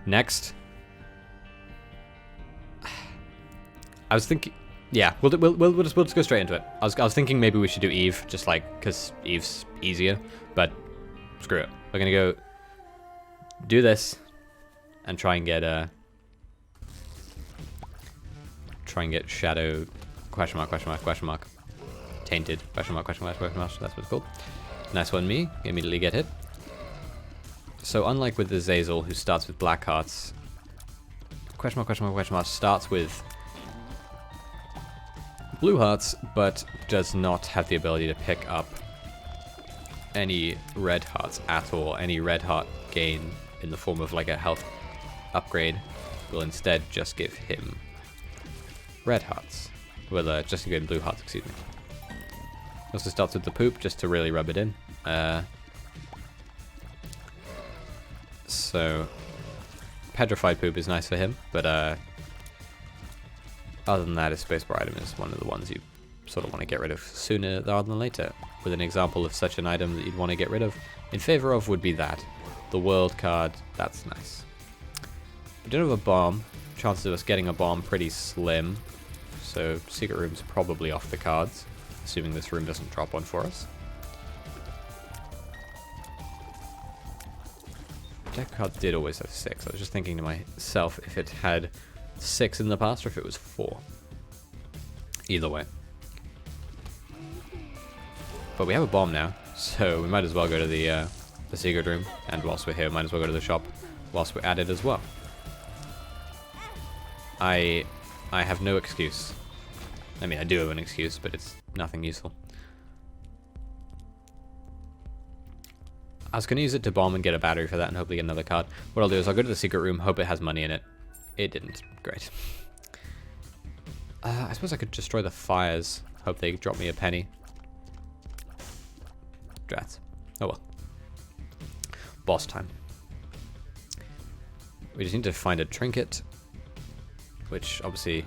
Next. I was thinking... Yeah, we'll just go straight into it. I was thinking maybe we should do Eve, just like, because Eve's easier. But screw it. We're going to go do this and try and get Shadow... Question mark, question mark, question mark. Tainted. Question mark, question mark, question mark. That's what it's called. Nice one, me. Immediately get hit. So unlike with the Zazel, who starts with black hearts, question mark, question mark, question mark starts with blue hearts, but does not have the ability to pick up any red hearts at all. Any red heart gain in the form of like a health upgrade will instead just give him red hearts. Well, just to get blue hearts, excuse me. Also starts with the poop, just to really rub it in. So, petrified poop is nice for him, but other than that, his spacebar item is one of the ones you sort of want to get rid of sooner rather than later. With an example of such an item that you'd want to get rid of in favor of would be that. The world card, that's nice. We don't have a bomb. Chances of us getting a bomb pretty slim. So secret room's probably off the cards, assuming this room doesn't drop one for us. Deck card did always have 6. I was just thinking to myself if it had 6 in the past or if it was 4. Either way. But we have a bomb now, so we might as well go to the secret room, and whilst we're here, might as well go to the shop whilst we're at it as well. I have no excuse. I mean, I do have an excuse, but it's nothing useful. I was going to use it to bomb and get a battery for that and hopefully get another card. What I'll do is I'll go to the secret room, hope it has money in it. It didn't. Great. I suppose I could destroy the fires. Hope they drop me a penny. Drats. Oh well. Boss time. We just need to find a trinket, which obviously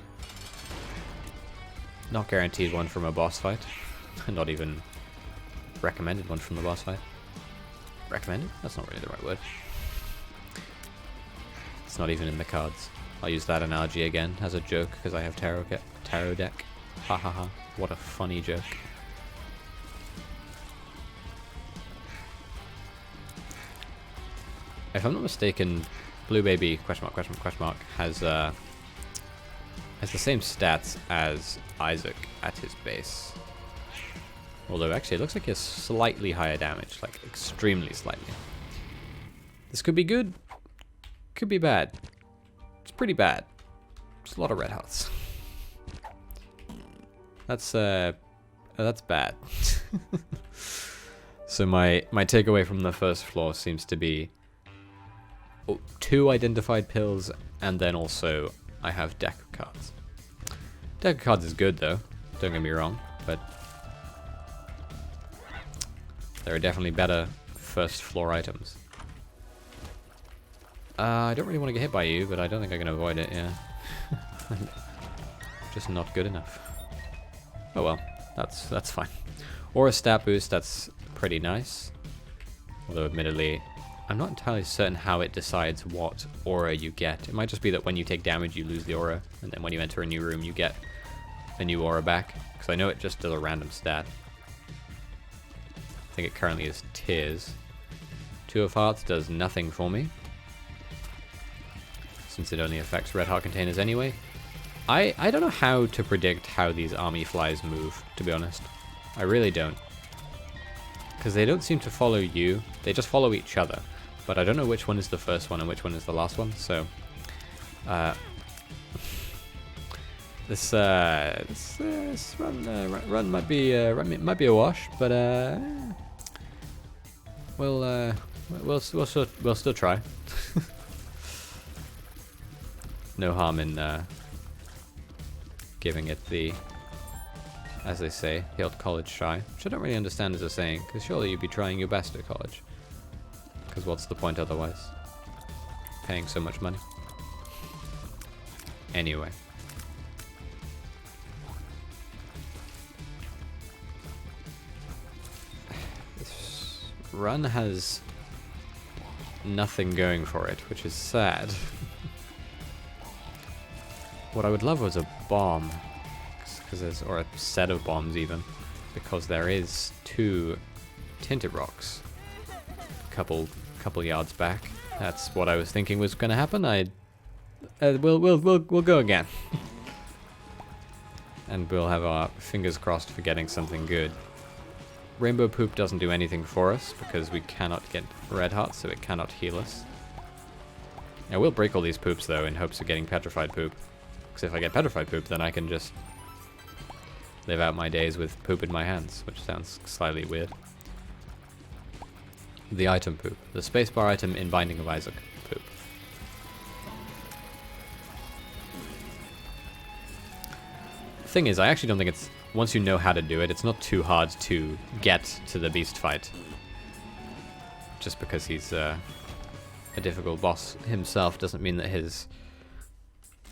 not guaranteed one from a boss fight. Not even recommended one from the boss fight. Recommended? That's not really the right word. It's not even in the cards. I'll use that analogy again as a joke because I have tarot deck. Ha ha ha. What a funny joke. If I'm not mistaken, Blue Baby question mark has the same stats as Isaac at his base. Although actually it looks like he has slightly higher damage, like extremely slightly. This could be good, could be bad. It's pretty bad. It's a lot of red hearts. That's bad. So my takeaway from the first floor seems to be 2 identified pills, and then also I have deck of cards. Deck of cards is good though, don't get me wrong, but there are definitely better first floor items. I don't really want to get hit by you, but I don't think I can avoid it, yeah. Just not good enough. Oh well, that's fine. Or a stat boost, that's pretty nice. Although admittedly, I'm not entirely certain how it decides what aura you get. It might just be that when you take damage you lose the aura, and then when you enter a new room you get a new aura back. Because I know it just does a random stat. I think it currently is Tears. 2 of Hearts does nothing for me, since it only affects red heart containers anyway. I don't know how to predict how these army flies move, to be honest. I really don't. Because they don't seem to follow you, they just follow each other. But I don't know which one is the first one and which one is the last one, so... This run might be a wash, but we'll still try. No harm in giving it the, as they say, the old college try, which I don't really understand as a saying, because surely you'd be trying your best at college. Because what's the point otherwise? Paying so much money. Anyway. This run has nothing going for it, which is sad. What I would love was a bomb, or a set of bombs even, because there is 2 Tainted rocks. Couple yards back. That's what I was thinking was going to happen. We'll go again, and we'll have our fingers crossed for getting something good. Rainbow poop doesn't do anything for us because we cannot get red hearts, so it cannot heal us. I will break all these poops though in hopes of getting petrified poop. Because if I get petrified poop, then I can just live out my days with poop in my hands, which sounds slightly weird. The item poop. The spacebar item in Binding of Isaac poop. The thing is, I actually don't think it's... Once you know how to do it, it's not too hard to get to the beast fight. Just because he's a difficult boss himself doesn't mean that his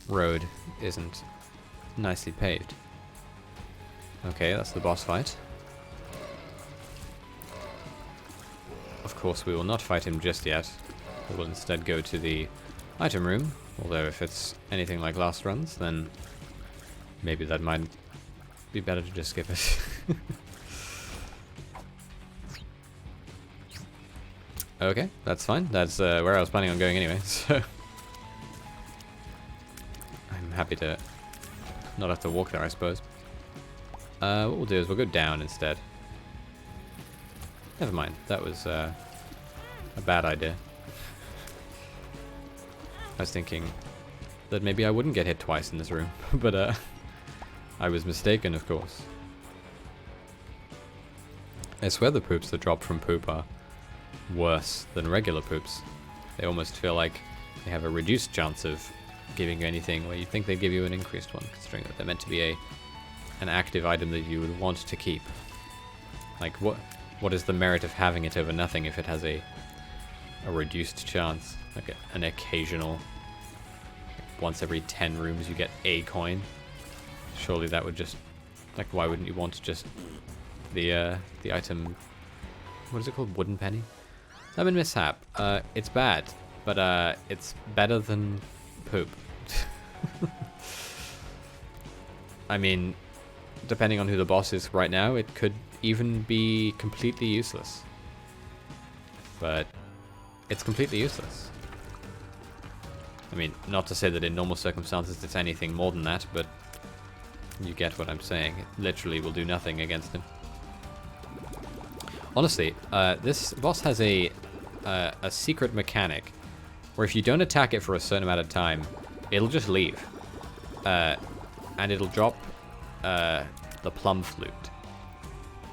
road isn't nicely paved. Okay, that's the boss fight. Of course, we will not fight him just yet. We will instead go to the item room. Although if it's anything like last runs, then maybe that might be better to just skip it. Okay, that's fine. That's where I was planning on going anyway, so... I'm happy to not have to walk there, I suppose. What we'll do is we'll go down instead. Never mind, that was a bad idea. I was thinking that maybe I wouldn't get hit twice in this room, but I was mistaken, of course. I swear the poops that drop from poop are worse than regular poops. They almost feel like they have a reduced chance of giving you anything, where you'd think they'd give you an increased one, considering that they're meant to be an active item that you would want to keep. Like, what is the merit of having it over nothing if it has a reduced chance? Like an occasional, once every 10 rooms you get a coin. Surely that would just, like, why wouldn't you want just the item, what is it called, wooden penny? Lemon mishap. It's bad, but it's better than poop. I mean, depending on who the boss is right now, it could even be completely useless. But it's completely useless. I mean, not to say that in normal circumstances it's anything more than that, but you get what I'm saying. It literally will do nothing against him. Honestly, this boss has a secret mechanic where if you don't attack it for a certain amount of time, it'll just leave. And it'll drop the plum flute,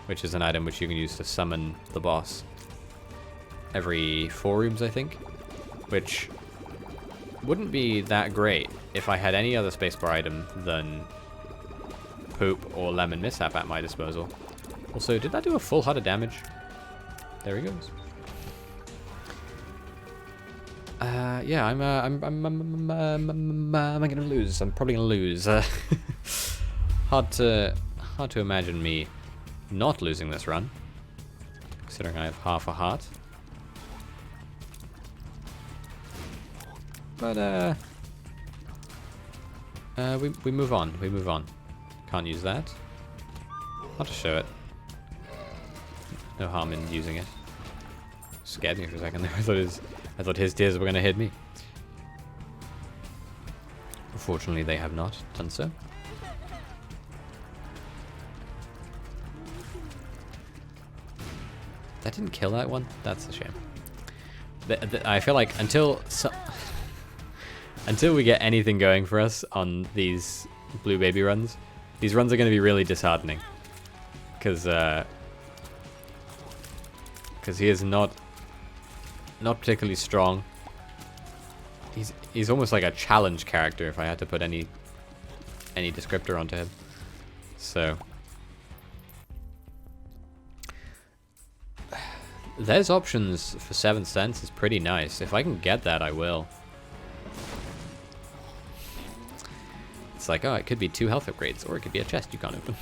which is an item which you can use to summon the boss every 4 rooms, I think, which wouldn't be that great if I had any other spacebar item than poop or lemon mishap at my disposal. Also, did that do a full heart of damage? There he goes. Yeah, I'm gonna lose. I'm probably gonna lose. Hard to imagine me not losing this run, considering I have half a heart. But we move on. We move on. Can't use that. I'll just show it. No harm in using it. Scared me for a second there. I thought his tears were going to hit me. Unfortunately, they have not done so. That didn't kill that one? That's a shame. I feel like until we get anything going for us on these Blue Baby runs, these runs are going to be really disheartening. Because he is not particularly strong. He's almost like a challenge character if I had to put any descriptor onto him. So there's options for 7th Sense is pretty nice. If I can get that, I will. It's like, oh, it could be 2 health upgrades, or it could be a chest you can't open.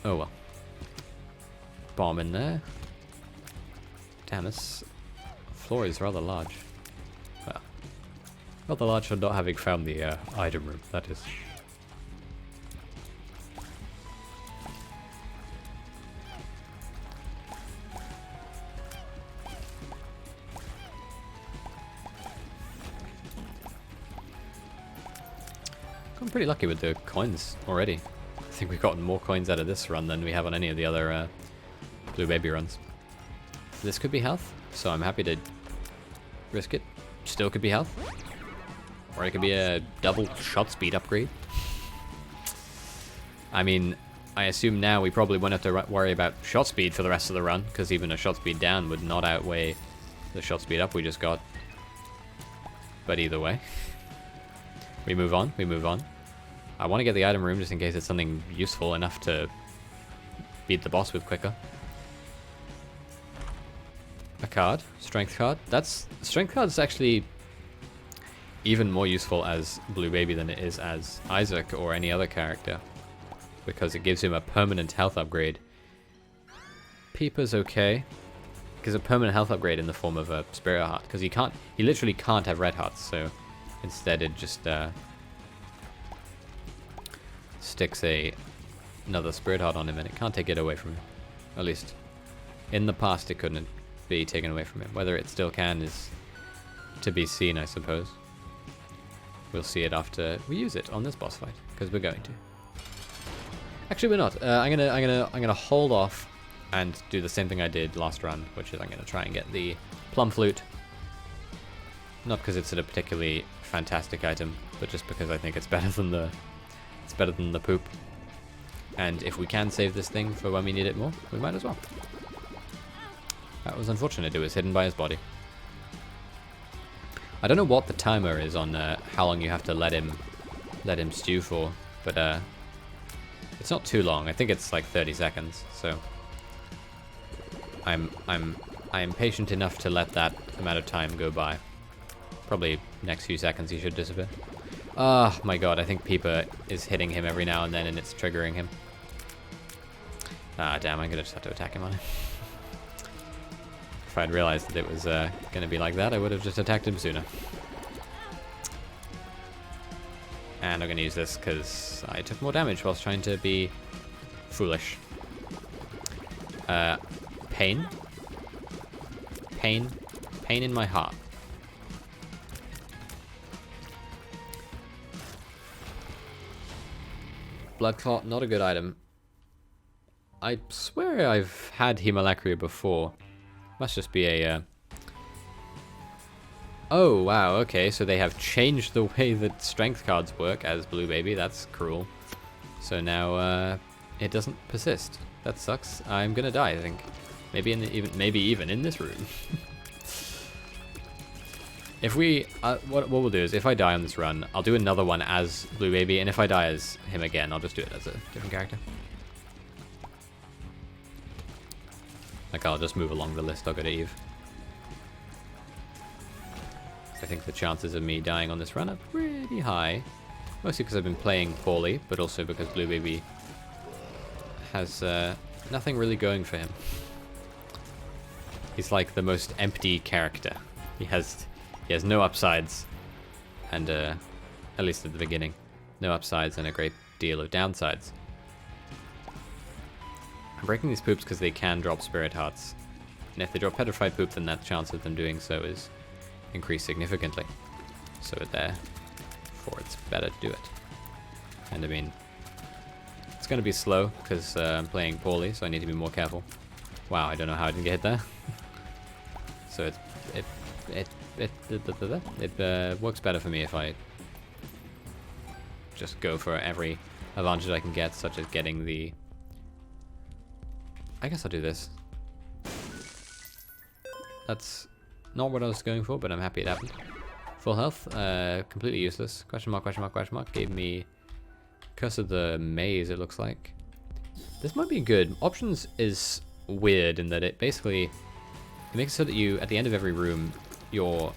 Oh well. Bomb in there. Damn, this floor is rather large. Well, rather large for not having found the item room, that is. I'm pretty lucky with the coins already. I think we've gotten more coins out of this run than we have on any of the other Blue Baby runs. This could be health, so I'm happy to risk it. Still could be health. Or it could be a double shot speed upgrade. I mean, I assume now we probably won't have to worry about shot speed for the rest of the run, because even a shot speed down would not outweigh the shot speed up we just got. But either way, we move on, we move on. I want to get the item room just in case it's something useful enough to beat the boss with quicker. A card, strength card. Strength card is actually even more useful as Blue Baby than it is as Isaac or any other character, because it gives him a permanent health upgrade. Peeper's okay. Gives a permanent health upgrade in the form of a spirit heart, because he literally can't have red hearts, so instead it just sticks another spirit heart on him, and it can't take it away from him. At least in the past it couldn't be taken away from him. Whether it still can is to be seen, I suppose. We'll see it after we use it on this boss fight, because we're going to. Actually, we're not. I'm gonna hold off and do the same thing I did last run, which is I'm gonna try and get the plum flute. Not because it's a particularly fantastic item, but just because I think it's better than the poop. And if we can save this thing for when we need it more, we might as well. That was unfortunate. It was hidden by his body. I don't know what the timer is on how long you have to let him stew for, but it's not too long. I think it's like 30 seconds. So I'm patient enough to let that amount of time go by. Probably next few seconds he should disappear. Oh my god, I think Peeper is hitting him every now and then and it's triggering him. Ah, damn, I'm gonna just have to attack him on it. If I'd realized that it was gonna be like that, I would have just attacked him sooner. And I'm gonna use this because I took more damage whilst trying to be foolish. Pain. Pain. Pain in my heart. Blood Clot, not a good item. I swear I've had Hemolacria before. Must just be a... Oh, wow, okay, so they have changed the way that strength cards work as Blue Baby. That's cruel. So now it doesn't persist. That sucks. I'm gonna die, I think. Maybe even in this room. If we... what we'll do is, if I die on this run, I'll do another one as Blue Baby, and if I die as him again, I'll just do it as a different character. Like, I'll just move along the list. I'll go to Eve. I think the chances of me dying on this run are pretty high. Mostly because I've been playing poorly, but also because Blue Baby has nothing really going for him. He's like the most empty character. He has no upsides, and at least at the beginning, no upsides and a great deal of downsides. I'm breaking these poops because they can drop spirit hearts, and if they drop petrified poop, then that chance of them doing so is increased significantly. So therefore, it's better to do it. And I mean, it's going to be slow because I'm playing poorly, so I need to be more careful. Wow, I don't know how I didn't get hit there. So it works better for me if I just go for every advantage I can get, such as getting the... I guess I'll do this. That's not what I was going for, but I'm happy it happened. Full health, completely useless. Question mark, question mark, question mark. Gave me Curse of the Maze, it looks like. This might be good. Options is weird in that it basically... It makes it so that you, at the end of every room, your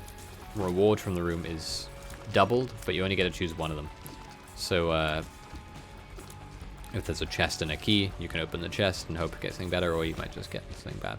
reward from the room is doubled, but you only get to choose one of them. So, if there's a chest and a key, you can open the chest and hope it gets something better, or you might just get something bad.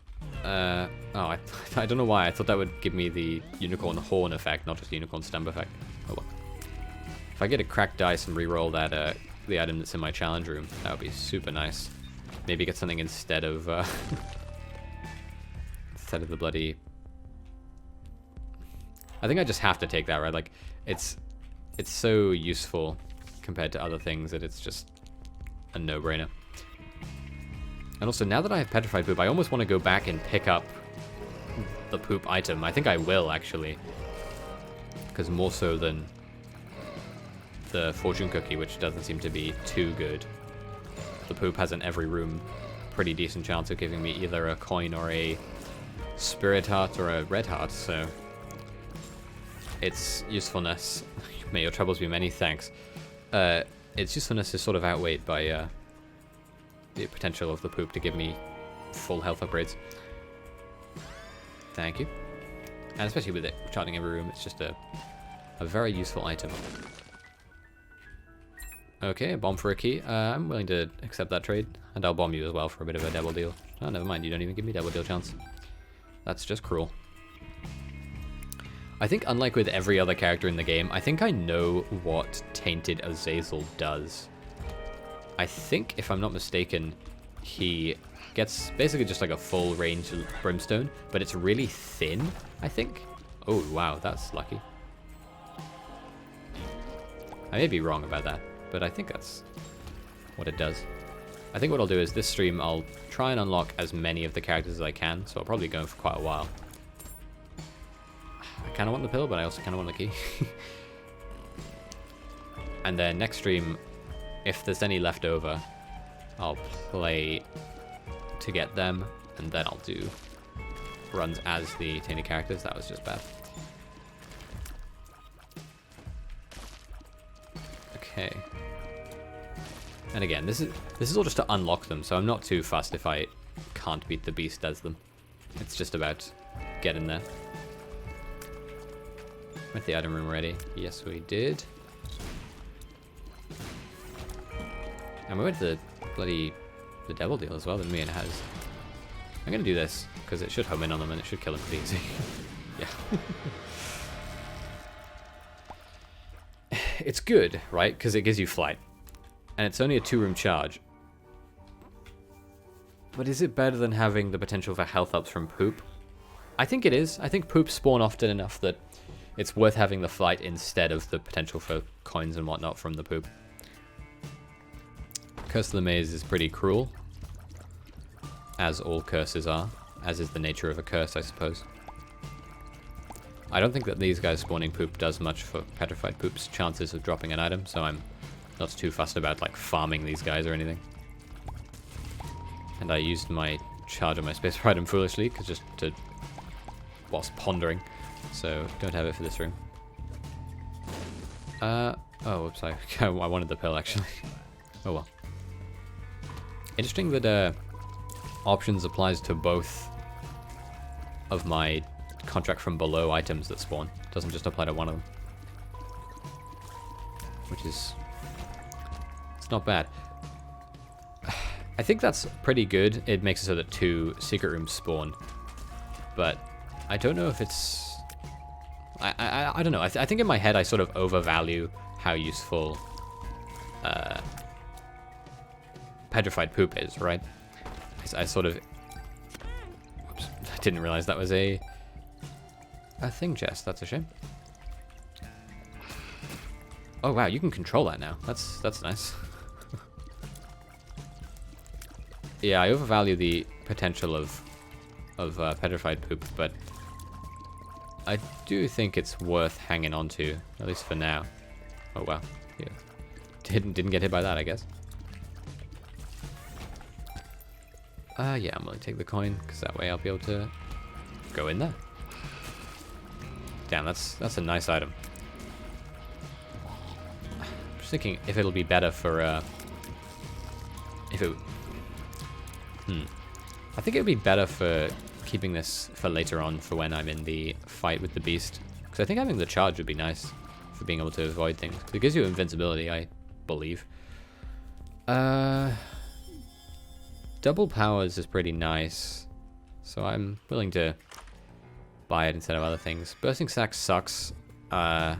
Oh, I don't know why. I thought that would give me the unicorn horn effect, not just the unicorn stamp effect. Oh well. If I get a cracked dice and re-roll that, the item that's in my challenge room, that would be super nice. Maybe get something instead of, instead of the bloody... I think I just have to take that, right? Like, it's so useful compared to other things that it's just a no-brainer. And also, now that I have Petrified Poop, I almost want to go back and pick up the poop item. I think I will, actually. Because more so than the fortune cookie, which doesn't seem to be too good. The poop has in every room pretty decent chance of giving me either a coin or a spirit heart or a red heart, so its usefulness, may your troubles be many, thanks. Its usefulness is sort of outweighed by the potential of the poop to give me full health upgrades. Thank you. And especially with it charging every room, it's just a very useful item. Okay, a bomb for a key. I'm willing to accept that trade, and I'll bomb you as well for a bit of a double deal. Oh, never mind, you don't even give me double deal chance. That's just cruel. I think, unlike with every other character in the game, I think I know what Tainted Azazel does. I think, if I'm not mistaken, he gets basically just like a full range brimstone, but it's really thin, I think. Oh, wow, that's lucky. I may be wrong about that, but I think that's what it does. I think what I'll do is this stream, I'll try and unlock as many of the characters as I can, so I'll probably go for quite a while. I kind of want the pill, but I also kind of want the key. And then next stream, if there's any left over, I'll play to get them, and then I'll do runs as the Tainted characters. That was just bad. Okay. And again, this is all just to unlock them, so I'm not too fussed if I can't beat the beast as them. It's just about getting there. With the item room ready. Yes, we did. And we went to the devil deal as well, didn't we? And it has... I'm going to do this, because it should home in on them and it should kill them pretty easy. Yeah. It's good, right? Because it gives you flight. And it's only a 2-room charge. But is it better than having the potential for health ups from poop? I think it is. I think poop spawn often enough that it's worth having the flight instead of the potential for coins and whatnot from the poop. Curse of the Maze is pretty cruel, as all curses are, as is the nature of a curse, I suppose. I don't think that these guys spawning poop does much for Petrified Poop's chances of dropping an item, so I'm not too fussed about like farming these guys or anything. And I used my charge on my space for item foolishly, cause just to whilst pondering, so don't have it for this room. Oh, whoops, I wanted the pill actually. Oh well. Interesting that options applies to both of my contract from below items that spawn. Doesn't just apply to one of them. Which is... it's not bad. I think that's pretty good. It makes it so that 2 secret rooms spawn. But I don't know if it's... I don't know. I think in my head I sort of overvalue how useful Petrified Poop is, right? I sort of... Whoops. I didn't realize that was a thing chest. That's a shame. Oh wow, you can control that now. That's nice. Yeah, I overvalue the potential of Petrified Poop, but I do think it's worth hanging on to, at least for now. Oh wow, yeah. Didn't get hit by that, I guess. Yeah, I'm gonna take the coin because that way I'll be able to go in there. Damn, that's a nice item. I'm just thinking if it'll be better for if it. I think it would be better for keeping this for later on, for when I'm in the fight with the beast. Because I think having the charge would be nice for being able to avoid things. It gives you invincibility, I believe. Double powers is pretty nice. So I'm willing to buy it instead of other things. Bursting Sack sucks. I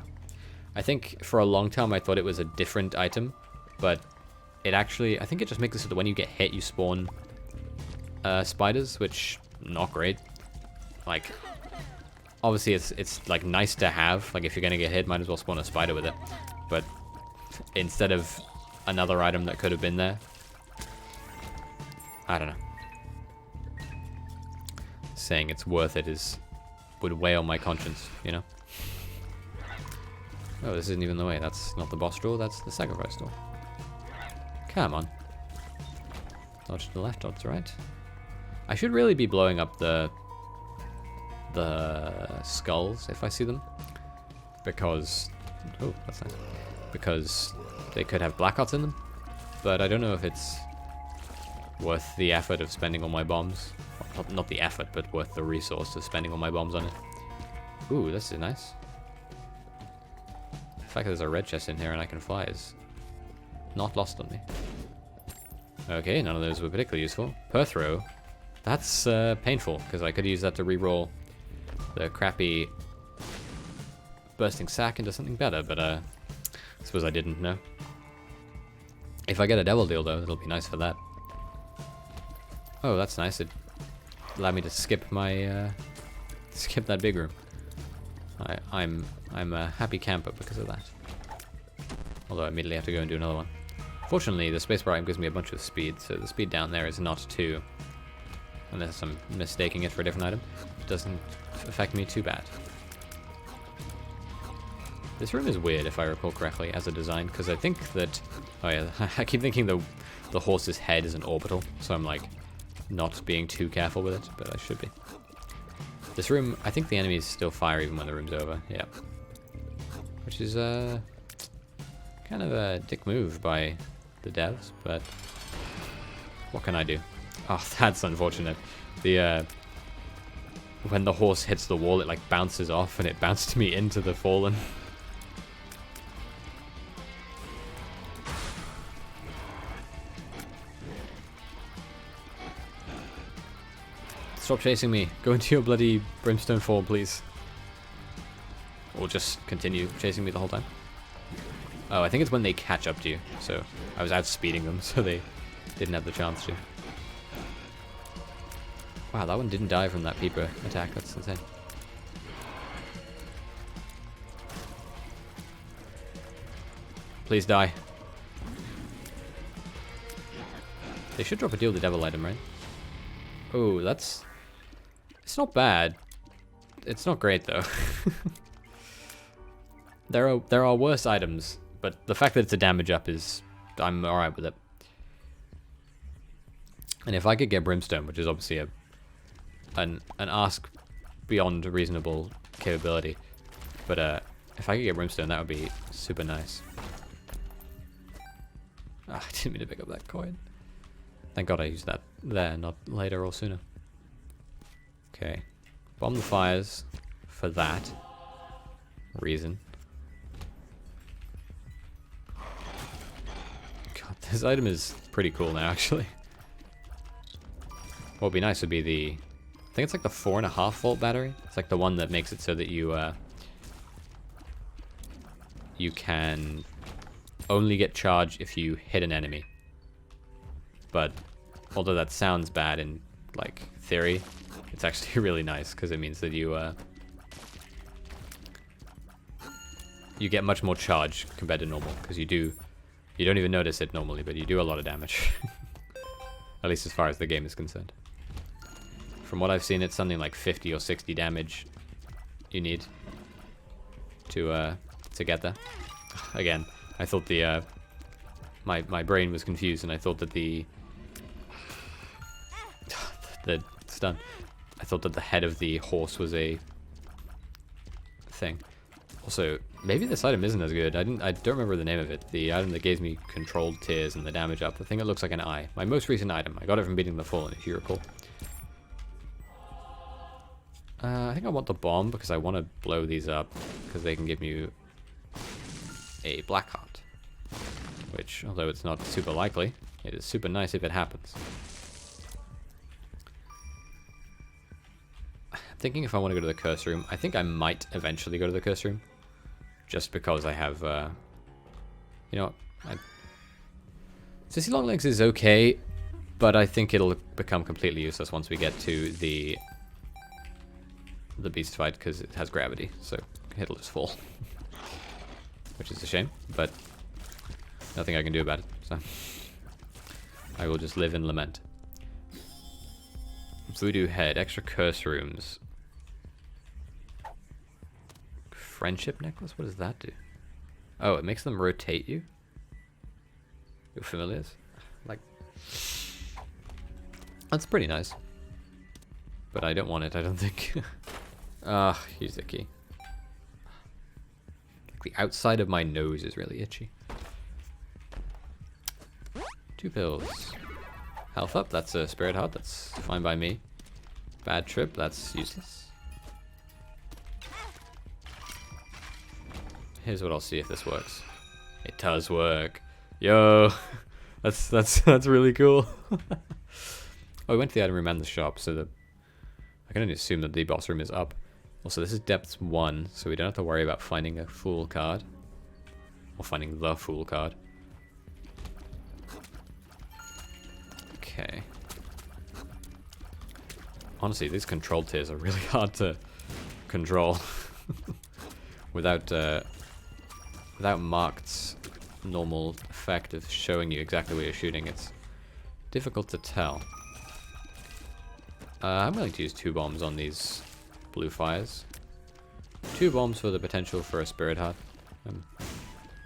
think for a long time I thought it was a different item, but it actually, I think it just makes it so that when you get hit, you spawn spiders, which not great. Like, obviously it's like nice to have. Like if you're gonna get hit, might as well spawn a spider with it. But instead of another item that could have been there, I don't know. Saying it's worth it would weigh on my conscience, you know? Oh, this isn't even the way. That's not the boss door, that's the sacrifice door. Come on. Dodge to the left, dodge to the right. I should really be blowing up the skulls if I see them. Because... oh, that's nice. Because they could have black hearts in them. But I don't know if it's worth the effort of spending all my bombs. Not the effort, but worth the resource of spending all my bombs on it. Ooh, this is nice. The fact that there's a red chest in here and I can fly is not lost on me. Okay, none of those were particularly useful. Per throw. That's painful, because I could use that to reroll the crappy bursting sack into something better, but I suppose I didn't know. If I get a devil deal, though, it'll be nice for that. Oh, that's nice. It allowed me to skip my skip that big room. I'm a happy camper because of that. Although I immediately have to go and do another one. Fortunately, the spacebar item gives me a bunch of speed, so the speed down there is not too, unless I'm mistaking it for a different item, it doesn't affect me too bad. This room is weird, if I recall correctly, as a design, because I think that... oh yeah, I keep thinking the horse's head is an orbital, so I'm like not being too careful with it, but I should be. This room, I think the enemies still fire even when the room's over, yeah. Which is kind of a dick move by the devs, but what can I do? Oh, that's unfortunate. The when the horse hits the wall, it like bounces off, and it bounced me into the fallen. Stop chasing me. Go into your bloody brimstone fall, please. Or just continue chasing me the whole time. Oh, I think it's when they catch up to you. So I was outspeeding them, so they didn't have the chance to. Wow, that one didn't die from that peeper attack. That's insane. Please die. They should drop a deal with the devil item, right? Oh, that's... it's not bad. It's not great, though. There are worse items, but the fact that it's a damage up is... I'm alright with it. And if I could get Brimstone, which is obviously an ask beyond reasonable capability, but if I could get Brimstone, that would be super nice. Ah, I didn't mean to pick up that coin. Thank God I used that there, not later or sooner. Okay. Bomb the fires for that reason. God, this item is pretty cool now, actually. What would be nice would be the... I think it's like the 4.5 volt battery. It's like the one that makes it so that you you can only get charge if you hit an enemy. But although that sounds bad in like theory, it's actually really nice because it means that you get much more charge compared to normal, because you don't even notice it normally, but you do a lot of damage. At least as far as the game is concerned. From what I've seen, it's something like 50 or 60 damage you need to get there. Again, I thought the my brain was confused, and I thought that the stun. I thought that the head of the horse was a thing. Also, maybe this item isn't as good. I don't remember the name of it. The item that gave me controlled tears and the damage up. The thing that looks like an eye. My most recent item. I got it from beating the Fallen, if you recall. I think I want the bomb because I want to blow these up because they can give you a black heart. Which, although it's not super likely, it is super nice if it happens. thinking if I want to go to the curse room. I think I might eventually go to the curse room. Just because I have, you know what? Sissy Longlegs is okay, but I think it'll become completely useless once we get to the beast fight, because it has gravity, so it'll just fall. Which is a shame, but nothing I can do about it, so I will just live and lament. Voodoo head, extra curse rooms. Friendship necklace? What does that do? Oh, it makes them rotate you? Your familiars? Like, that's pretty nice. But I don't want it, I don't think. Ah, use the key. Like the outside of my nose is really itchy. 2 pills. Health up, that's a spirit heart, that's fine by me. Bad trip, that's useless. Here's what I'll see if this works. It does work. Yo, that's really cool. Oh, I went to the item room and the shop, so that I can only assume that the boss room is up. Also, this is depth 1, so we don't have to worry about finding a fool card. Or finding the fool card. Okay. Honestly, these control tiers are really hard to control. Without Marked's normal effect of showing you exactly where you're shooting, it's difficult to tell. I'm willing to use 2 bombs on these blue fires. 2 bombs for the potential for a spirit heart.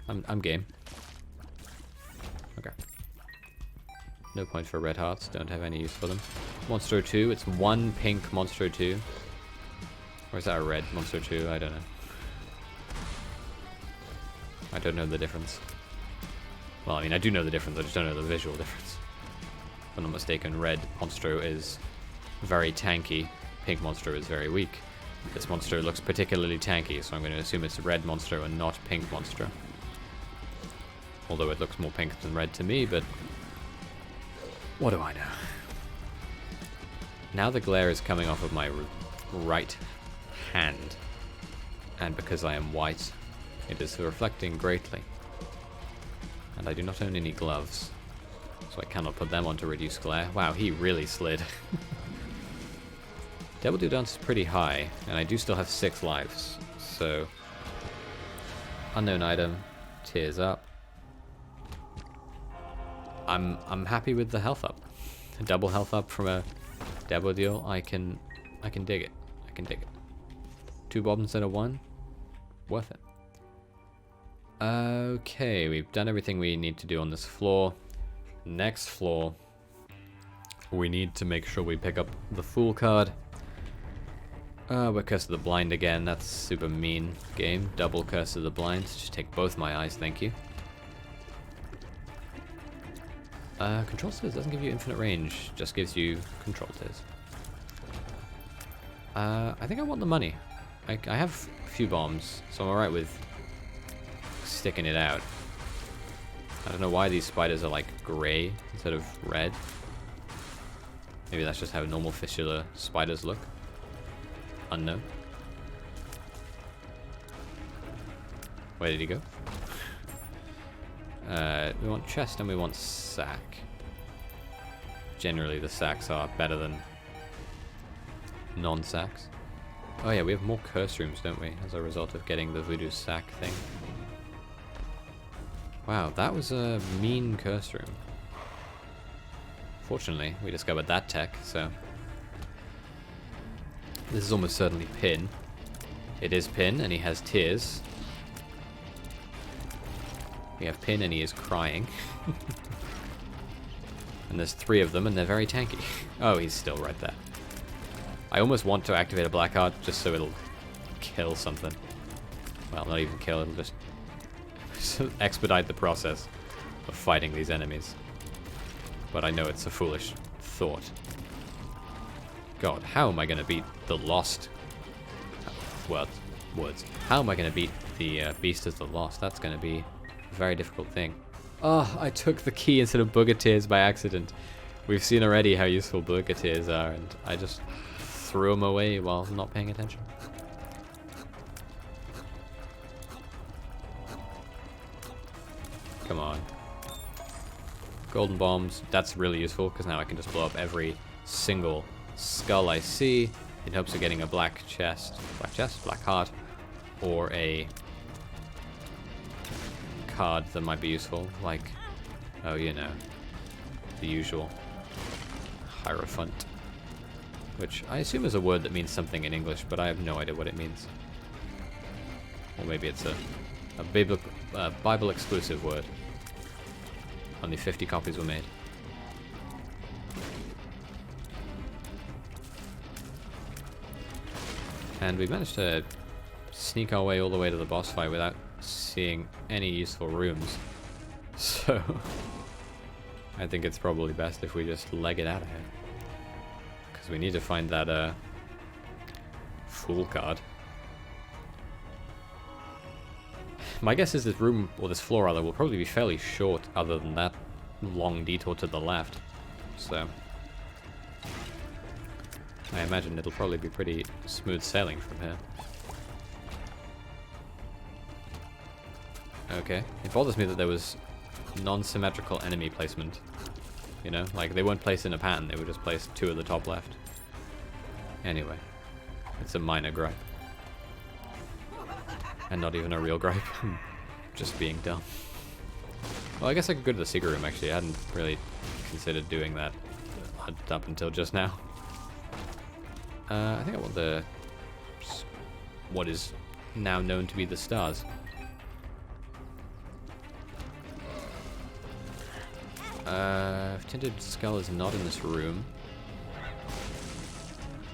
I'm game. Okay. No point for red hearts. Don't have any use for them. Monstro 2. It's 1 pink Monstro 2. Or is that a red Monstro 2? I don't know. I don't know the difference. Well, I mean, I do know the difference. I just don't know the visual difference. If I'm not mistaken, red Monstro is very tanky. Pink Monstro is very weak. This Monstro looks particularly tanky, so I'm going to assume it's red Monstro and not pink Monstro. Although it looks more pink than red to me, but what do I know? Now the glare is coming off of my right hand, and because I am white, it is reflecting greatly. And I do not own any gloves, so I cannot put them on to reduce glare. Wow, he really slid. Devil Do Dance is pretty high, and I do still have 6 lives, so unknown item, tears up. I'm happy with the health up. A double health up from a Devil deal. I can dig it. I can dig it. 2 bombs instead of 1. Worth it. Okay, we've done everything we need to do on this floor. Next floor, we need to make sure we pick up the Fool card. We're Curse of the Blind again. That's super mean game. Double Curse of the Blind. Just take both my eyes, thank you. Control Tears doesn't give you infinite range, just gives you Control Tears. I think I want the money. I have a few bombs, so I'm alright with sticking it out. I don't know why these spiders are like grey instead of red. Maybe that's just how normal fistula spiders look. Unknown. Where did he go? We want chest and we want sack. Generally the sacks are better than non-sacks. Oh yeah, we have more curse rooms, don't we, as a result of getting the voodoo sack thing. Wow, that was a mean curse room. Fortunately, we discovered that tech, so this is almost certainly Pin. It is Pin, and he has tears. We have Pin, and he is crying. And there's 3 of them, and they're very tanky. Oh, he's still right there. I almost want to activate a black heart just so it'll kill something. Well, not even kill, it'll just expedite the process of fighting these enemies. But I know it's a foolish thought. God, how am I going to beat the Lost? Words. How am I going to beat the Beast as the Lost? That's going to be a very difficult thing. Oh, I took the key instead of Booger Tears by accident. We've seen already how useful Booger Tears are, and I just threw them away while not paying attention. Come on. Golden bombs, that's really useful because now I can just blow up every single skull I see in hopes of getting a black chest, black heart, or a card that might be useful, like, oh, you know, the usual Hierophant, which I assume is a word that means something in English, but I have no idea what it means. Or maybe it's a Bible exclusive word. Only 50 copies were made. And we managed to sneak our way all the way to the boss fight without seeing any useful rooms. So I think it's probably best if we just leg it out of here. Because we need to find that Fool card. My guess is this room, or this floor rather, will probably be fairly short other than that long detour to the left. So I imagine it'll probably be pretty smooth sailing from here. Okay, it bothers me that there was non-symmetrical enemy placement. You know, like they weren't placed in a pattern, they were just placed 2 at the top left. Anyway, it's a minor gripe. And not even a real gripe. Just being dumb. Well, I guess I could go to the secret room actually. I hadn't really considered doing that up until just now. I think I want the what is now known to be the stars. Tinted skull is not in this room.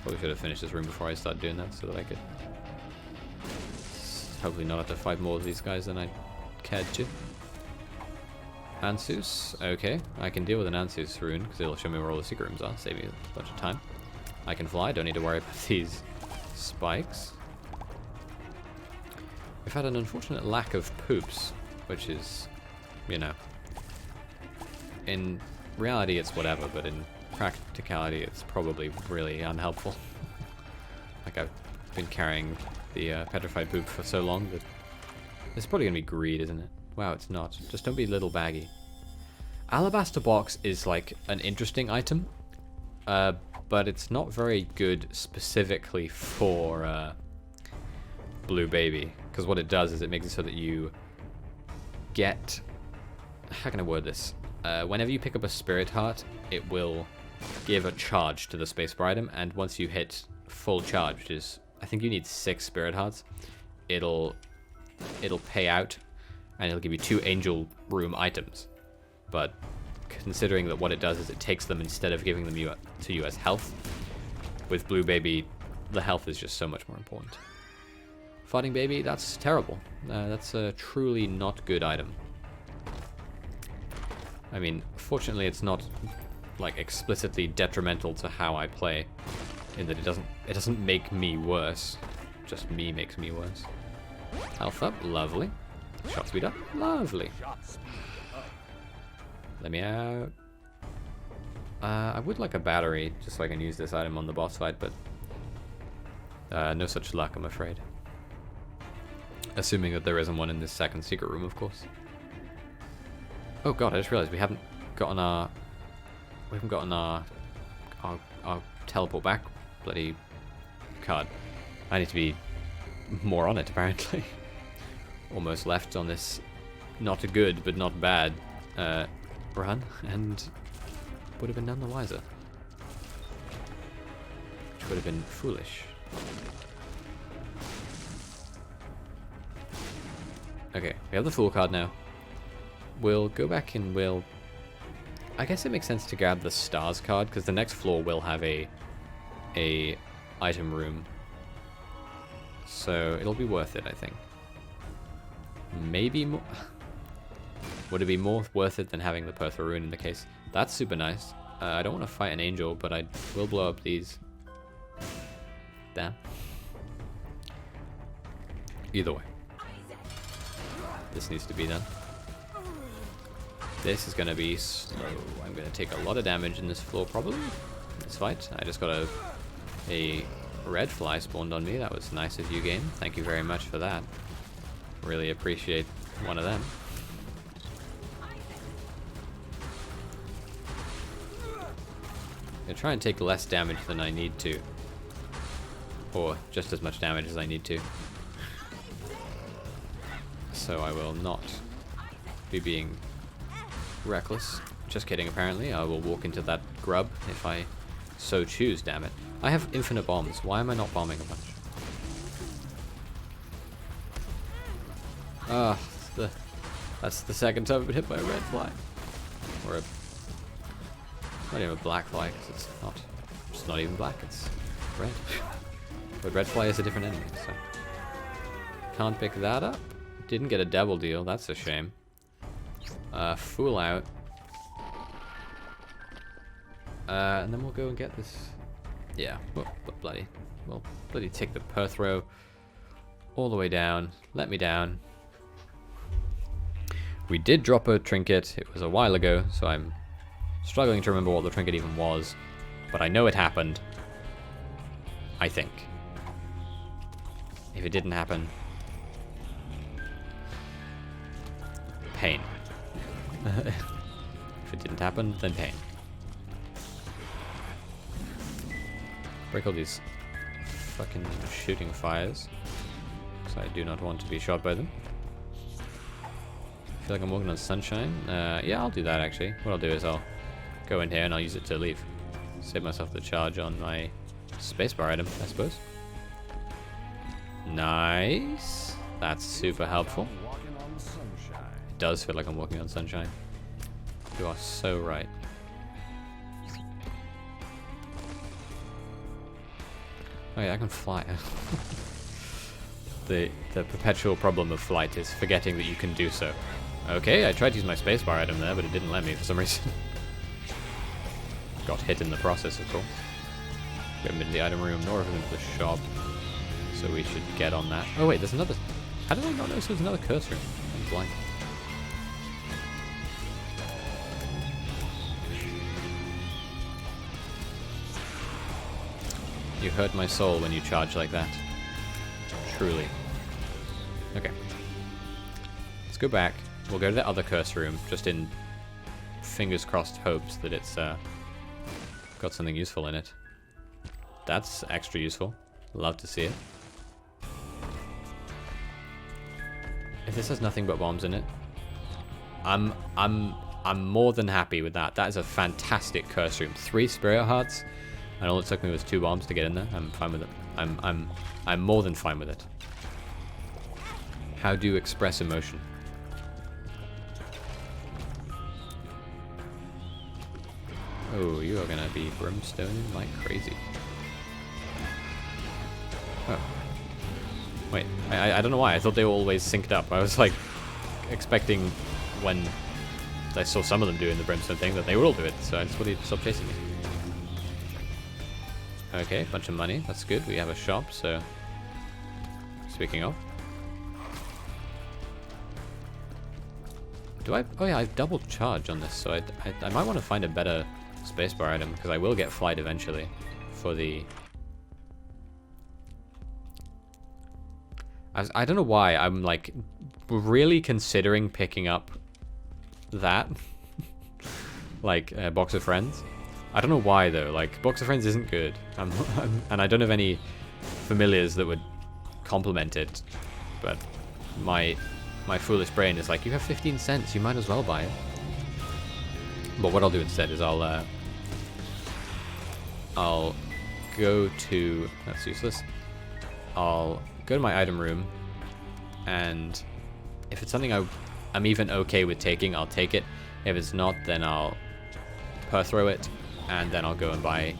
Probably should have finished this room before I start doing that so that I could hopefully not have to fight more of these guys than I cared to. Ansus, okay. I can deal with an Ansus rune because it'll show me where all the secret rooms are, save me a bunch of time. I can fly, don't need to worry about these spikes. We've had an unfortunate lack of poops, which is, you know, in reality it's whatever, but in practicality it's probably really unhelpful. Like I've been carrying the petrified poop for so long that it's probably gonna be greed, isn't it? Wow, it's not. Just don't be little baggy. Alabaster box is like an interesting item, but it's not very good specifically for Blue Baby, because what it does is it makes it so that you get, how can I word this? Whenever you pick up a spirit heart, it will give a charge to the spacebar item, and once you hit full charge, which is, I think you need 6 spirit hearts, it'll pay out, and it'll give you 2 angel room items. But considering that what it does is it takes them instead of giving them to you as health, with Blue Baby, the health is just so much more important. Fighting Baby, that's terrible. That's a truly not good item. I mean, fortunately it's not like explicitly detrimental to how I play, in that it doesn't make me worse. Just me makes me worse. Health up, lovely. Shot speed up, lovely. Let me out. I would like a battery, just so I can use this item on the boss fight, but no such luck, I'm afraid. Assuming that there isn't one in this second secret room, of course. Oh god, I just realized we haven't gotten our teleport back bloody card. I need to be more on it, apparently. Almost left on this not a good but not bad run, and would have been none the wiser. Which would have been foolish. Okay, we have the Fool card now. We'll go back and we'll... I guess it makes sense to grab the Stars card, because the next floor will have a item room. So it'll be worth it, I think. Maybe more... Would it be more worth it than having the Perthra rune in the case? That's super nice. I don't want to fight an angel, but I will blow up these. Damn. Either way. This needs to be done. This is going to be slow. I'm going to take a lot of damage in this floor, probably. In this fight. I just got to A red fly spawned on me. That was nice of you, game. Thank you very much for that. Really appreciate one of them. I'm gonna try and take less damage than I need to. Or just as much damage as I need to. So I will not be being reckless. Just kidding, apparently. I will walk into that grub if I so choose, damn it. I have infinite bombs. Why am I not bombing a bunch? Ah, that's the second time I've been hit by a red fly. Or a... not even a black fly, because it's not even black, it's red. But red fly is a different enemy, so... can't pick that up. Didn't get a double deal, that's a shame. Fool out. And then we'll go and get this... yeah, we'll bloody take the Perthrow all the way down. Let me down. We did drop a trinket. It was a while ago, so I'm struggling to remember what the trinket even was. But I know it happened. I think. If it didn't happen... pain. If it didn't happen, then pain. Break all these fucking shooting fires. Because I do not want to be shot by them. I feel like I'm walking on sunshine. Yeah, I'll do that actually. What I'll do is I'll go in here and I'll use it to leave. Save myself the charge on my spacebar item, I suppose. Nice. That's super helpful. It does feel like I'm walking on sunshine. You are so right. Oh yeah, I can fly. The perpetual problem of flight is forgetting that you can do so. Okay, I tried to use my spacebar item there, but it didn't let me for some reason. Got hit in the process, of course. We haven't been to the item room, nor have we been to the shop. So we should get on that. Oh wait, there's another... how did I not notice there's another curse room? I'm blind. You hurt my soul when you charge like that. Truly. Okay. Let's go back. We'll go to the other curse room, just in fingers crossed hopes that it's got something useful in it. That's extra useful. Love to see it. If this has nothing but bombs in it, I'm more than happy with that. That is a fantastic curse room. 3 spirit hearts. And all it took me was 2 bombs to get in there. I'm fine with it. I'm more than fine with it. How do you express emotion? Oh, you are gonna be brimstoning like crazy. Oh. Wait, I don't know why. I thought they were always synced up. I was like expecting when I saw some of them doing the brimstone thing that they would all do it. So I just wanted to stop chasing me. Okay, bunch of money. That's good. We have a shop, so... speaking of... do I... oh yeah, I have double charge on this, so I might want to find a better spacebar item, because I will get flight eventually for the... I don't know why I'm, like, really considering picking up that. Like, Box of Friends. I don't know why though, like, Box of Friends isn't good. And I don't have any familiars that would complement it. But my foolish brain is like, you have 15 cents, you might as well buy it. But what I'll do instead is I'll go to... that's useless. I'll go to my item room, and if it's something I'm even okay with taking, I'll take it. If it's not, then I'll Perthrow it. And then I'll go and buy...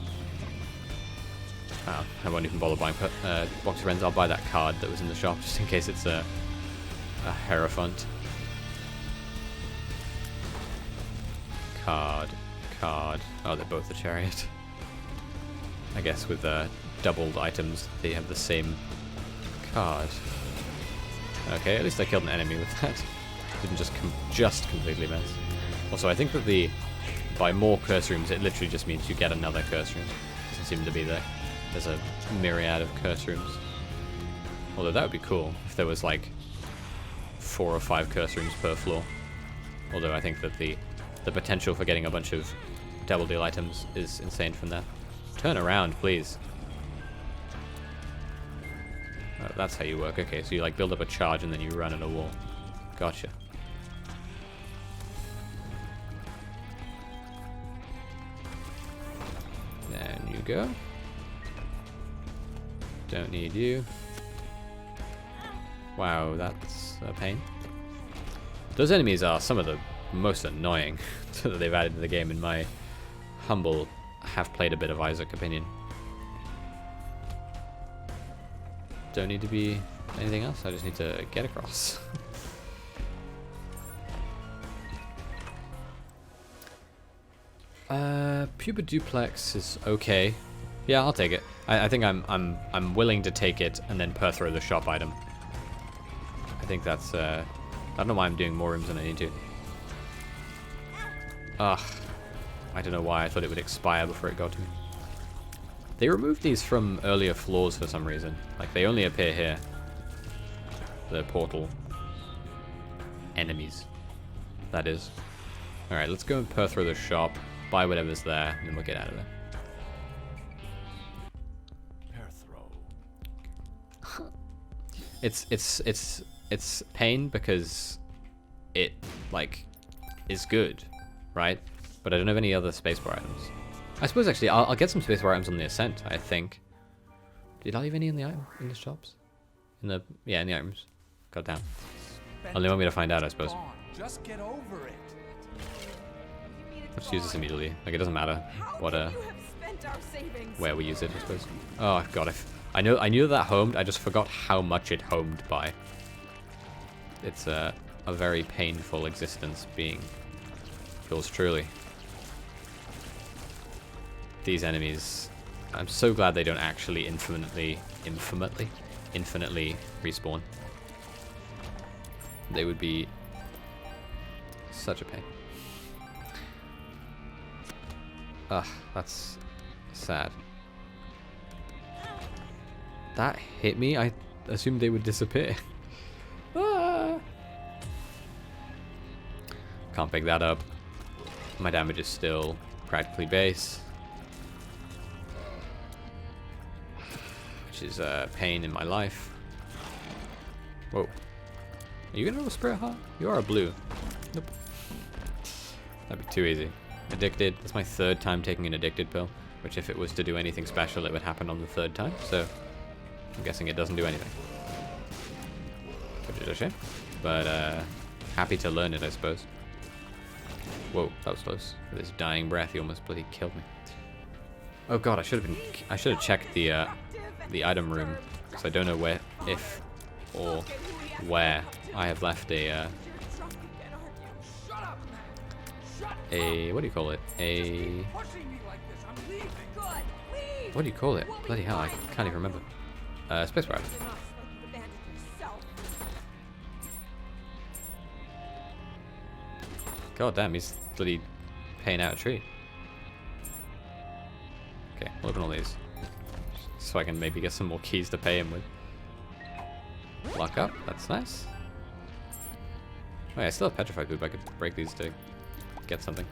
I won't even bother buying Box of Friends. I'll buy that card that was in the shop, just in case it's a Hierophant. Card. Oh, they're both a chariot. I guess with doubled items, they have the same card. Okay, at least I killed an enemy with that. Didn't just completely miss. Also, I think that by more curse rooms, it literally just means you get another curse room. Doesn't seem to be the there's a myriad of curse rooms. Although that would be cool if there was like 4 or 5 curse rooms per floor. Although I think that the potential for getting a bunch of double deal items is insane from that. Turn around, please. Oh, that's how you work. Okay, so you like build up a charge and then you run in a wall. Gotcha. Then you go. Don't need you. Wow, that's a pain. Those enemies are some of the most annoying that they've added to the game in my humble, have played a bit of Isaac opinion. Don't need to be anything else, I just need to get across. Puber Duplex is okay. Yeah, I'll take it. I think I'm willing to take it and then per throw the shop item. I think that's I don't know why I'm doing more rooms than I need to. Ugh. I don't know why I thought it would expire before it got to me. They removed these from earlier floors for some reason. Like, they only appear here. The portal enemies. That is. Alright, let's go and per through the shop, buy whatever's there, and then we'll get out of there. Per throw. It's pain because it, like, is good, right? But I don't have any other spacebar items. I suppose actually I'll get some spacebar items on the ascent. I think. Did I leave any in the shops? In the items. God damn. Only want me to find out, I suppose. Just get over it. Let's use this immediately. Like, it doesn't matter what where we use it, I suppose. Oh god, I knew that homed. I just forgot how much it homed by. It's a very painful existence being yours truly. These enemies, I'm so glad they don't actually infinitely respawn. They would be such a pain. Ugh, that's sad. That hit me. I assumed they would disappear. Ah! Can't pick that up. My damage is still practically base. Which is a pain in my life. Whoa. Are you gonna roll a Spirit Heart? You are a blue. Nope. That'd be too easy. Addicted. That's my 3rd time taking an addicted pill. Which if it was to do anything special, it would happen on the 3rd time. So I'm guessing it doesn't do anything. Which is a shame. But happy to learn it, I suppose. Whoa, that was close. With his dying breath, he almost bloody killed me. Oh god, I should have checked the item room, because I don't know where, if or where I have left a what do you call it? What do you call it? Bloody hell, I can't even remember. Spacebar. God damn, he's bloody paying out a tree. Okay, we'll open all these. So I can maybe get some more keys to pay him with. Lock up, that's nice. Wait, I still have petrified poop. I could break these to get something.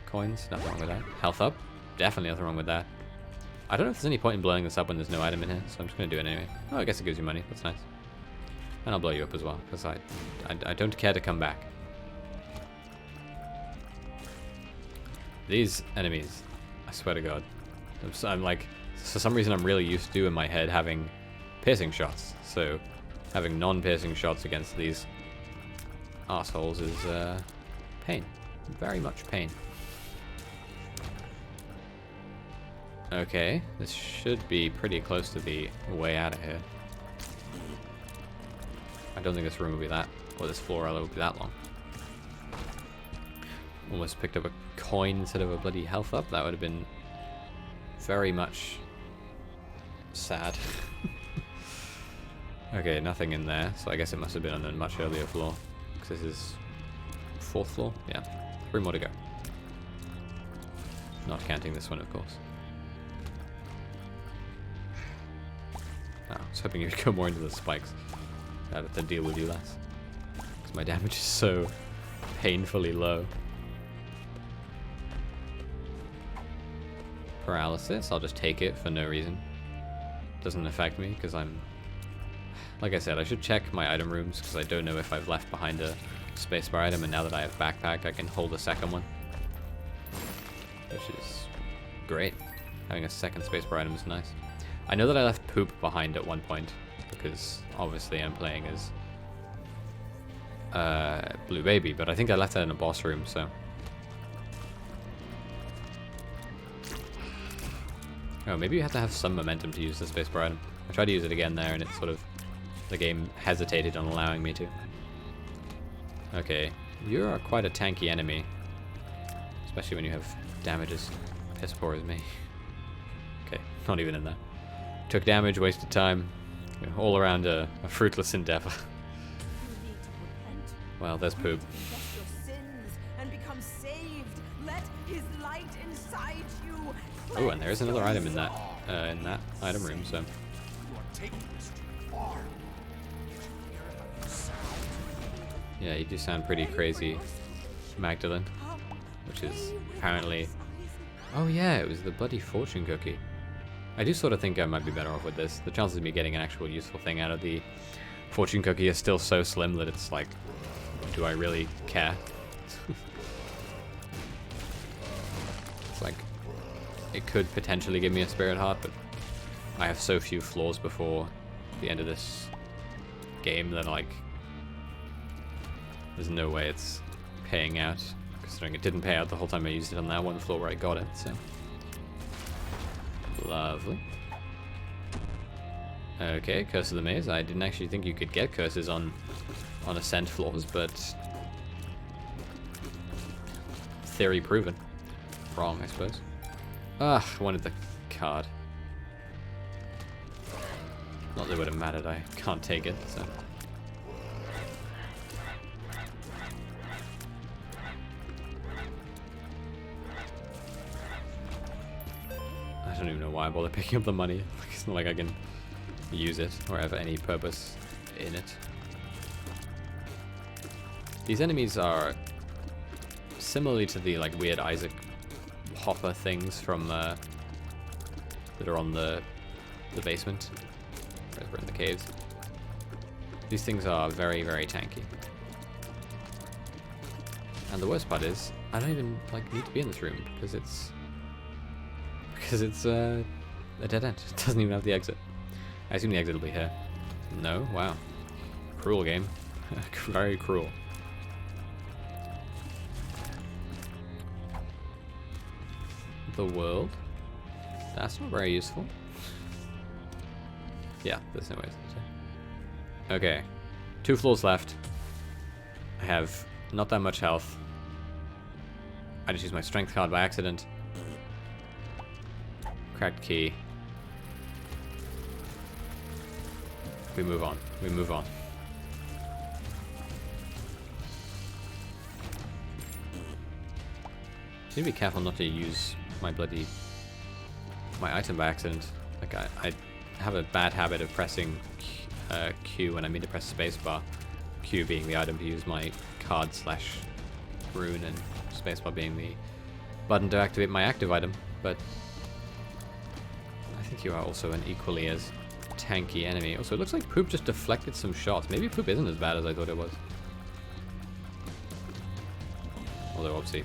Coins, nothing wrong with that. Health up, definitely nothing wrong with that. I don't know if there's any point in blowing this up when there's no item in here, so I'm just going to do it anyway. Oh, I guess it gives you money, that's nice. And I'll blow you up as well, because I don't care to come back. These enemies, I swear to God. I'm like, for some reason I'm really used to in my head having piercing shots. So having non-piercing shots against these assholes is pain. Very much pain. Okay, this should be pretty close to the way out of here. I don't think this room will be that, or this floor will be that long. Almost picked up a coin instead of a bloody health up. That would have been very much sad. Okay, nothing in there, so I guess it must have been on a much earlier floor. Because this is 4th floor? Yeah, 3 more to go. Not counting this one, of course. was hoping you'd go more into the spikes. To deal with you less. Because my damage is so painfully low. Paralysis, I'll just take it for no reason. Doesn't affect me because I'm... Like I said, I should check my item rooms because I don't know if I've left behind a spacebar item, and now that I have backpack, I can hold a second one. Which is great. Having a second spacebar item is nice. I know that I left poop behind at one point, because obviously I'm playing as Blue Baby, but I think I left that in a boss room, so... Oh, maybe you have to have some momentum to use the spacebar item. I tried to use it again there, and it sort of... The game hesitated on allowing me to. Okay, you are quite a tanky enemy. Especially when you have damage as piss poor as me. Okay, not even in there. Took damage, wasted time. All around a fruitless endeavor. Well, there's poop. Oh, and there is another item in that item room, so... Yeah, you do sound pretty crazy, Magdalene. Which is apparently... Oh yeah, it was the bloody fortune cookie. I do sort of think I might be better off with this. The chances of me getting an actual useful thing out of the fortune cookie are still so slim that it's like, do I really care? It's like, it could potentially give me a spirit heart, but I have so few floors before the end of this game that like, there's no way it's paying out, considering it didn't pay out the whole time I used it on that one floor where I got it, so. Lovely. Okay, Curse of the Maze. I didn't actually think you could get curses on ascent floors, but theory proven. Wrong, I suppose. Ah, I wanted the card. Not that it would have mattered, I can't take it, so. I don't even know why I bother picking up the money. It's not like I can use it or have any purpose in it. These enemies are similarly to the like weird Isaac hopper things from that are on the basement, whereas we're in the caves. These things are very, very tanky. And the worst part is, I don't even like need to be in this room because it's a dead end. It doesn't even have the exit. I assume the exit will be here. No? Wow. Cruel game. Very cruel. The world. That's not very useful. Yeah, there's no way. Okay. 2 floors left. I have not that much health. I just used my strength card by accident. Cracked key. We move on. We move on. Need to be careful not to use my item by accident. Like I have a bad habit of pressing Q when I mean to press spacebar. Q being the item to use my card / rune, and spacebar being the button to activate my active item. But I think you are also an equally as tanky enemy. Also, it looks like Poop just deflected some shots. Maybe Poop isn't as bad as I thought it was. Although, obviously,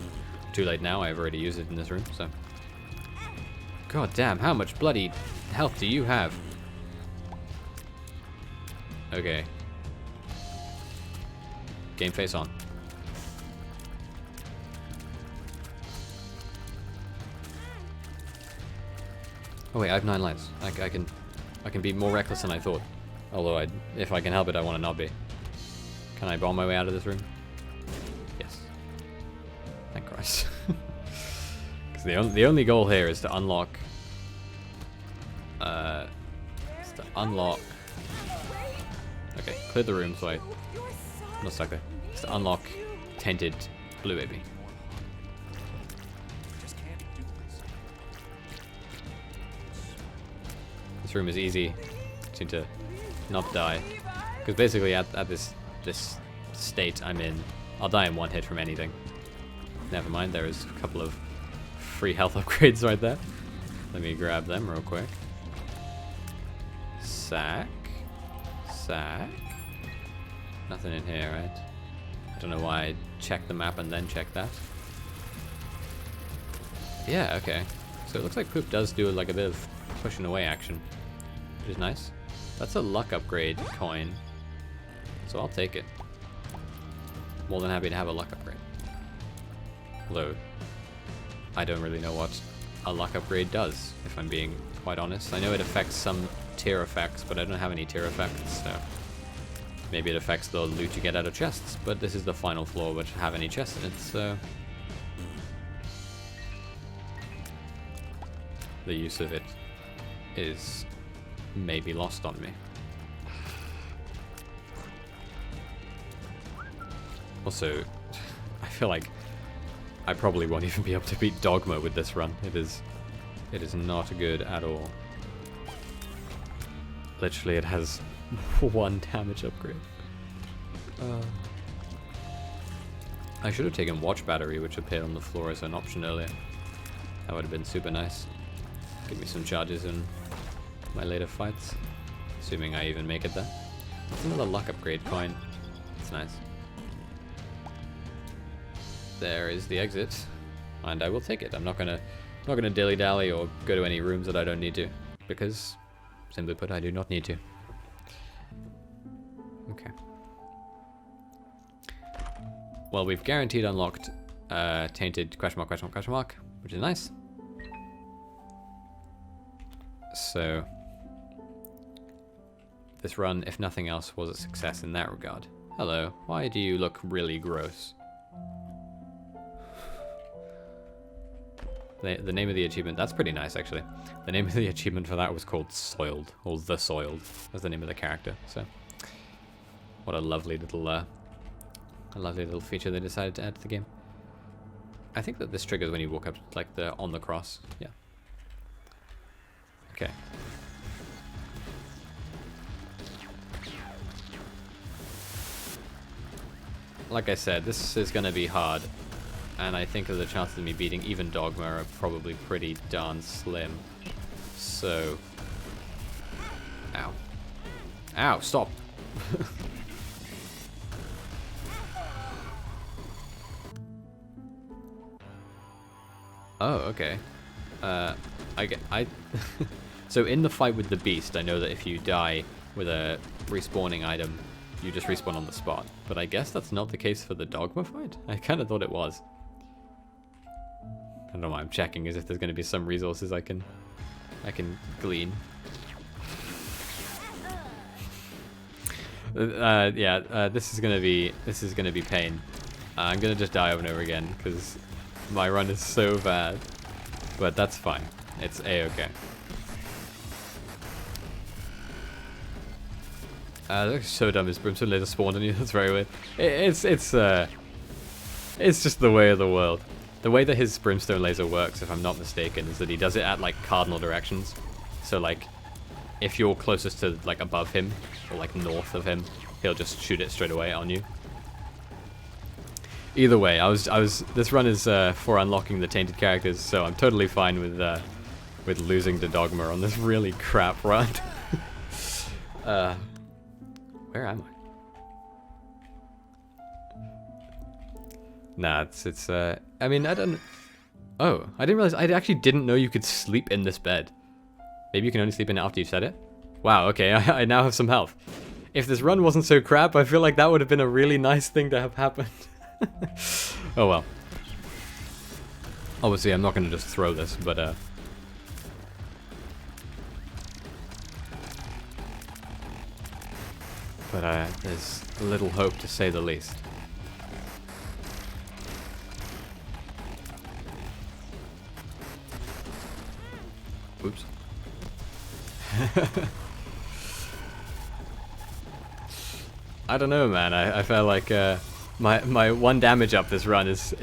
too late now. I've already used it in this room, so. God damn, how much bloody health do you have? Okay. Game face on. Oh wait, I have 9 lives. I can be more reckless than I thought. Although, if I can help it, I want to not be. Can I bomb my way out of this room? Yes. Thank Christ. Because the only goal here is to unlock. Okay, clear the room so I'm not stuck there. It's to unlock Tainted Blue Baby. This room is easy. Just need to not die. Because basically at this state I'm in, I'll die in one hit from anything. Never mind, there is a couple of free health upgrades right there. Let me grab them real quick. Sack. Sack. Nothing in here, right? I don't know why I checked the map and then checked that. Yeah, okay. So it looks like Poop does do like a bit of pushing away action, which is nice. That's a luck upgrade coin, so I'll take it. More than happy to have a luck upgrade. Although, I don't really know what a luck upgrade does, if I'm being quite honest. I know it affects some tier effects, but I don't have any tier effects, so maybe it affects the loot you get out of chests, but this is the final floor which have any chests in it, so the use of it is maybe lost on me. Also, I feel like I probably won't even be able to beat Dogma with this run. It is not good at all. Literally, it has 1 damage upgrade. I should have taken Watch Battery, which appeared on the floor as an option earlier. That would have been super nice. Give me some charges in my later fights. Assuming I even make it there. That's another luck upgrade coin. That's nice. There is the exit, and I will take it. I'm not gonna dilly-dally or go to any rooms that I don't need to, because, simply put, I do not need to. Okay. Well, we've guaranteed unlocked Tainted ? Which is nice. So, this run, if nothing else, was a success in that regard. Hello, why do you look really gross? The name of the achievement, that's pretty nice actually. The name of the achievement for that was called Soiled, or The Soiled, was the name of the character, so. What a lovely little feature they decided to add to the game. I think that this triggers when you walk up, like, on the cross, yeah. Okay. Like I said, this is gonna be hard. And I think that the chances of me beating even Dogma are probably pretty darn slim. So... Ow. Ow, stop! Oh, okay. So in the fight with the beast, I know that if you die with a respawning item, you just respawn on the spot. But I guess that's not the case for the Dogma fight? I kind of thought it was. I don't know why I'm checking, as if there's going to be some resources I can glean. This is gonna be pain. I'm gonna just die over and over again because my run is so bad. But that's fine. It's a-okay. That looks so dumb. His brimstone laser spawned on you. That's very weird. It's just the way of the world. The way that his brimstone laser works, if I'm not mistaken, is that he does it at like cardinal directions. So like, if you're closest to like above him or like north of him, he'll just shoot it straight away on you. Either way, this run is for unlocking the tainted characters, so I'm totally fine with losing to Dogma on this really crap run. Where am I? Nah, I mean, I don't... Oh, I didn't realize, I actually didn't know you could sleep in this bed. Maybe you can only sleep in it after you set it? Wow, okay, I now have some health. If this run wasn't so crap, I feel like that would have been a really nice thing to have happened. Oh well. Obviously, I'm not going to just throw this, but there's little hope, to say the least. Oops. I don't know, man. I felt like my 1 damage up this run is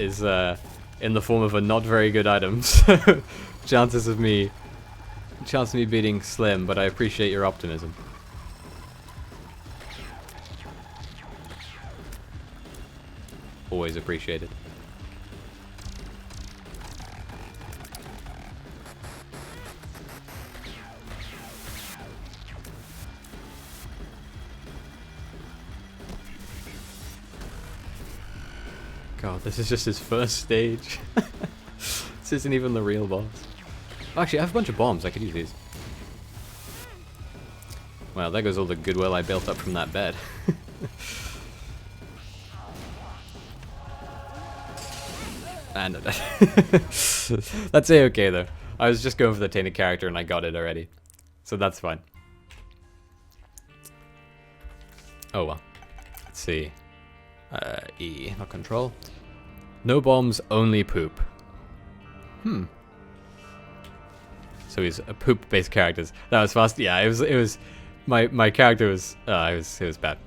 in the form of a not very good item. So chances of me beating slim, but I appreciate your optimism. always appreciated. God, this is just his first stage. This isn't even the real boss. Actually, I have a bunch of bombs. I could use these. Well, there goes all the goodwill I built up from that bed. And that's A-okay though. I was just going for the Tainted character and I got it already. So that's fine. Oh well. Let's see. E, not control. No bombs, only poop. So he's a poop-based characters. That was fast. Yeah, it was. My character was. It was bad.